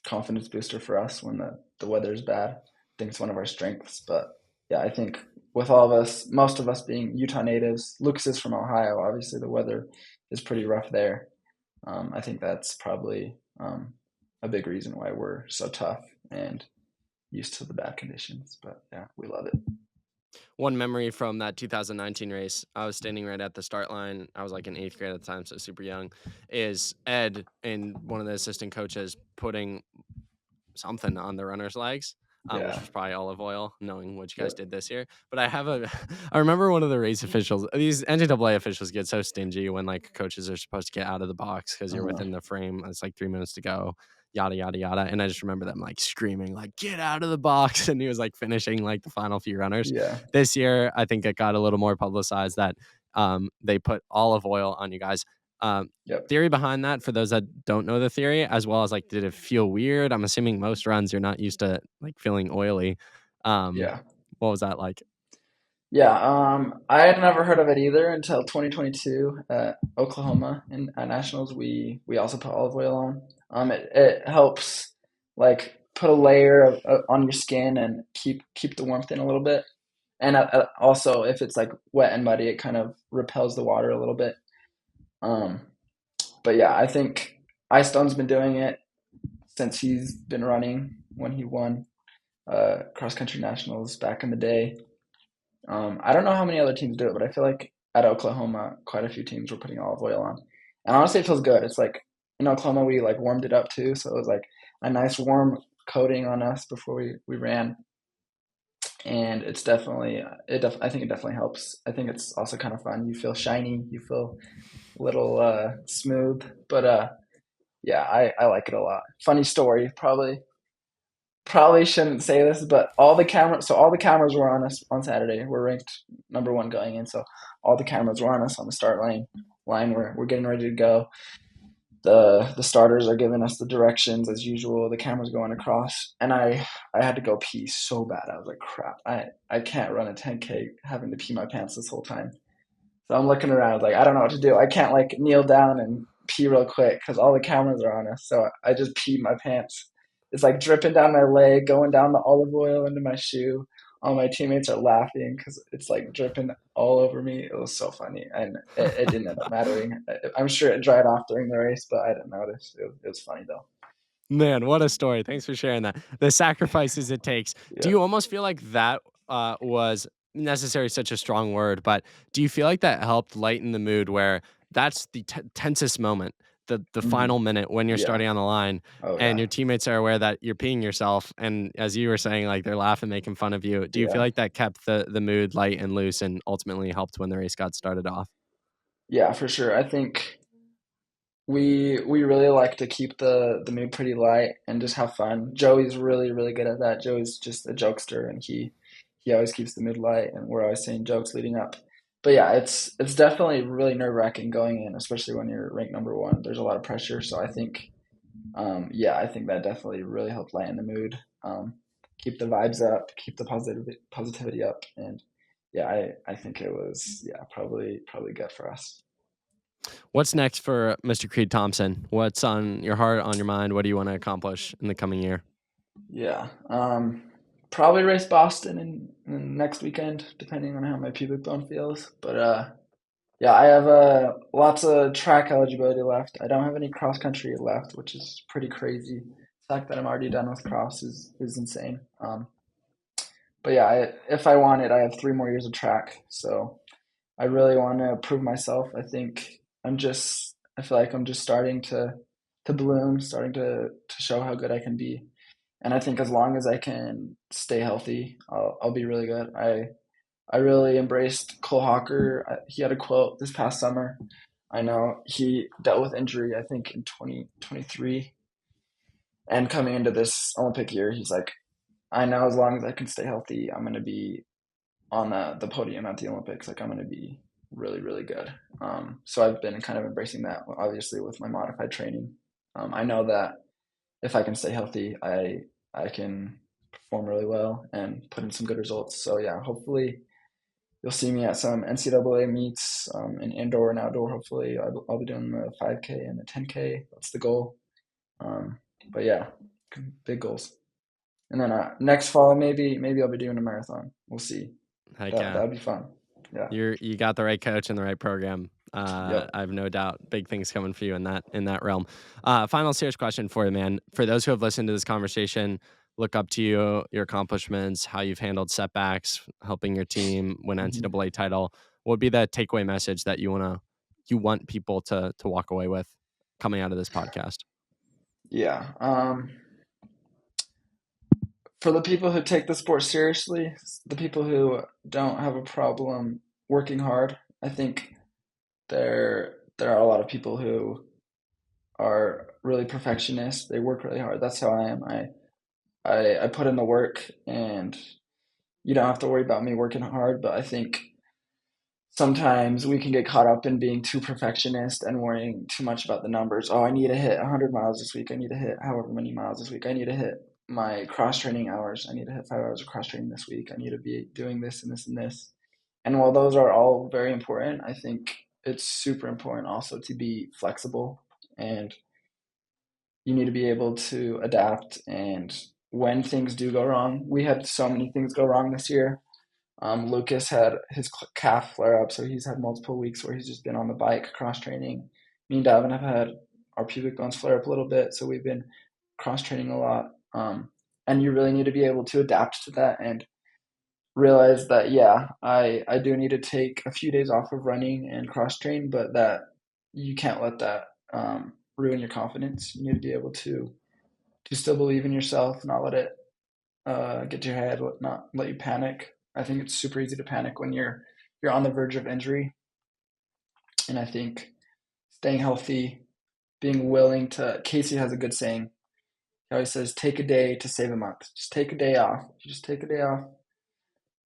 confidence booster for us when the weather is bad. I think it's one of our strengths. But yeah, I think with all of us, most of us being Utah natives, Lucas is from Ohio. Obviously, the weather is pretty rough there. I think that's probably a big reason why we're so tough and used to the bad conditions. But yeah, we love it. One memory from that 2019 race, I was standing right at the start line. I was like in 8th grade at the time, so super young. Is Ed and one of the assistant coaches putting something on the runner's legs, which Yeah. was probably olive oil, knowing what you guys Yep. did this year. But I remember one of the race officials, these NCAA officials get so stingy when like coaches are supposed to get out of the box because you're Uh-huh. within the frame. It's like 3 minutes to go, yada, yada, yada. And I just remember them like screaming, like, get out of the box. And he was like finishing like the final few runners. Yeah. This year, I think it got a little more publicized that they put olive oil on you guys. Yep. Theory behind that for those that don't know the theory, as well as like, did it feel weird? I'm assuming most runs you're not used to like feeling oily. um Yeah. what was that like? Yeah, I had never heard of it either until 2022 at Oklahoma in at Nationals. We also put olive oil on. It helps like put a layer on your skin and keep the warmth in a little bit. And also, if it's like wet and muddy, it kind of repels the water a little bit. Um, but yeah, I think Ice Stone's been doing it since he's been running when he won cross country nationals back in the day. I don't know how many other teams do it, but I feel like at Oklahoma, quite a few teams were putting olive oil on. And honestly, it feels good. It's like in Oklahoma, we like warmed it up too, so it was like a nice warm coating on us before we ran. And it's definitely I think it definitely helps. I think it's also kind of fun. You feel shiny, you feel a little smooth, but yeah, I like it a lot. Funny story, probably shouldn't say this, but all the cameras were on us on Saturday. We're ranked number one going in, so all the cameras were on us on the start line. We're getting ready to go. The starters are giving us the directions as usual. The camera's going across, and I had to go pee so bad. I was like, crap, I can't run a 10K having to pee my pants this whole time. So I'm looking around like I don't know what to do. I can't like kneel down and pee real quick because all the cameras are on us. So I just peed my pants. It's like dripping down my leg, going down the olive oil into my shoe. All my teammates are laughing because it's like dripping all over me. It was so funny, and it didn't end up mattering. I'm sure it dried off during the race, but I didn't notice. It was funny though. Man, what a story. Thanks for sharing that. The sacrifices it takes. Do Yeah. you almost feel like that was necessary, such a strong word, but do you feel like that helped lighten the mood where that's the tensest moment, the Hmm. final minute when you're Yeah. starting on the line Oh and yeah. your teammates are aware that you're peeing yourself, and as you were saying, like they're laughing, making fun of you. Do you feel Yeah. like that kept the mood light and loose and ultimately helped when the race got started off? Yeah, for sure. I think we really like to keep the mood pretty light and just have fun. Joey's really good at that. Joey's just a jokester, and he always keeps the mood light, and we're always saying jokes leading up. But yeah, it's definitely really nerve-wracking going in, especially when you're ranked number one. There's a lot of pressure, so I think yeah, I think that definitely really helped lighten the mood, keep the vibes up, keep the positivity up, and yeah, I think it was, yeah, probably good for us. What's next for Mr. Creed Thompson? What's on your heart, on your mind? What do you want to accomplish in the coming year? Yeah. Probably race Boston in next weekend, depending on how my pubic bone feels. But Yeah, I have lots of track eligibility left. I don't have any cross country left, which is pretty crazy. The fact that I'm already done with cross is insane. But yeah, if I want it, I have 3 more years of track. So I really want to prove myself. I feel like I'm just starting to bloom, starting to show how good I can be. And I think as long as I can stay healthy, I'll be really good. I really embraced Cole Hawker. He had a quote this past summer. I know he dealt with injury, I think, in 2023. And coming into this Olympic year, he's like, I know as long as I can stay healthy, I'm going to be on the podium at the Olympics. Like, I'm going to be really, really good. So I've been kind of embracing that, obviously, with my modified training. I know that if I can stay healthy, I can perform really well and put in some good results. So yeah, hopefully you'll see me at some NCAA meets in indoor and outdoor. Hopefully, I'll be doing the 5K and the 10K. That's the goal. Um, but yeah, big goals. And then next fall, maybe I'll be doing a marathon. We'll see. Heck That yeah. that'd be fun. Yeah. You got the right coach and the right program. Yep. I have no doubt big things coming for you in that realm. Final serious question for you, man. For those who have listened to this conversation, look up to you, your accomplishments, how you've handled setbacks, helping your team win Hmm. NCAA title. What would be the takeaway message that you want people to walk away with coming out of this podcast? Yeah. For the people who take the sport seriously, the people who don't have a problem working hard, I think there are a lot of people who are really perfectionists. They work really hard. That's how I am. I put in the work, and you don't have to worry about me working hard. But I think sometimes we can get caught up in being too perfectionist and worrying too much about the numbers. Oh, I need to hit 100 miles this week. I need to hit however many miles this week. I need to hit my cross training hours. I need to hit 5 hours of cross training this week. I need to be doing this and this and this. And while those are all very important, I think it's super important also to be flexible, and you need to be able to adapt. And when things do go wrong, we had so many things go wrong this year. Lucas had his calf flare up, so he's had multiple weeks where he's just been on the bike cross training. Me and Davin have had our pubic bones flare up a little bit, so we've been cross training a lot. And you really need to be able to adapt to that and realize that, yeah, I do need to take a few days off of running and cross train, but that you can't let that ruin your confidence. You need to be able to still believe in yourself, not let it get to your head, not let you panic. I think it's super easy to panic when you're on the verge of injury, and I think staying healthy, being willing to. Casey has a good saying. He always says, "Take a day to save a month." Just take a day off. Just take a day off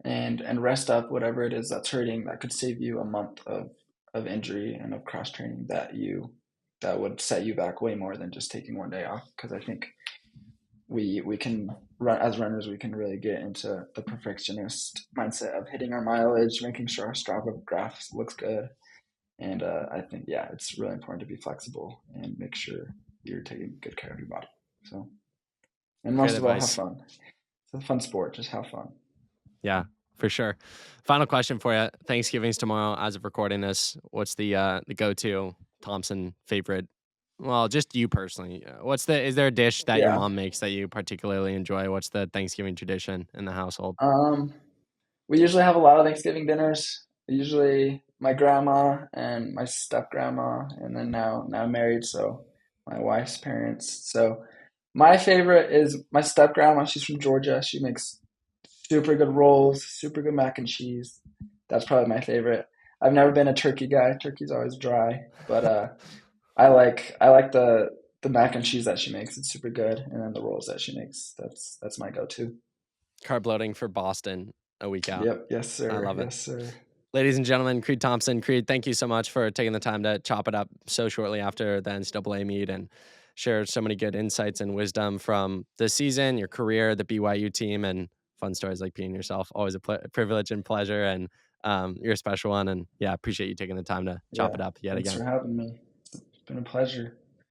and rest up whatever it is that's hurting. That could save you a month of injury and of cross training that would set you back way more than just taking one day off. Because I think we can run as runners, we can really get into the perfectionist mindset of hitting our mileage, making sure our Strava graph looks good. And I think, yeah, it's really important to be flexible and make sure you're taking good care of your body. So, and Great most of all, have advice. fun. It's a fun sport. Just have fun. Yeah, for sure. Final question for you. Thanksgiving's tomorrow. As of recording this, what's the go-to Thompson favorite? Well, just you personally. Is there a dish that your Yeah. mom makes that you particularly enjoy? What's the Thanksgiving tradition in the household? Um, we usually have a lot of Thanksgiving dinners. Usually my grandma and my step grandma, and then now I'm married, so my wife's parents. So my favorite is my step grandma. She's from Georgia. She makes super good rolls, super good mac and cheese. That's probably my favorite. I've never been a turkey guy. Turkey's always dry, but I like the mac and cheese that she makes. It's super good, and then the rolls that she makes. That's my go-to. Carb loading for Boston a week out. Yep. Yes, I sir. love it. Yes, sir. Ladies and gentlemen, Creed Thompson. Creed, thank you so much for taking the time to chop it up so shortly after the NCAA meet and share so many good insights and wisdom from the season, your career, the BYU team, and fun stories like being yourself. Always a privilege and pleasure. And you're a special one. And yeah, appreciate you taking the time to chop Yeah. it up yet Thanks again. for having me. It's been a pleasure.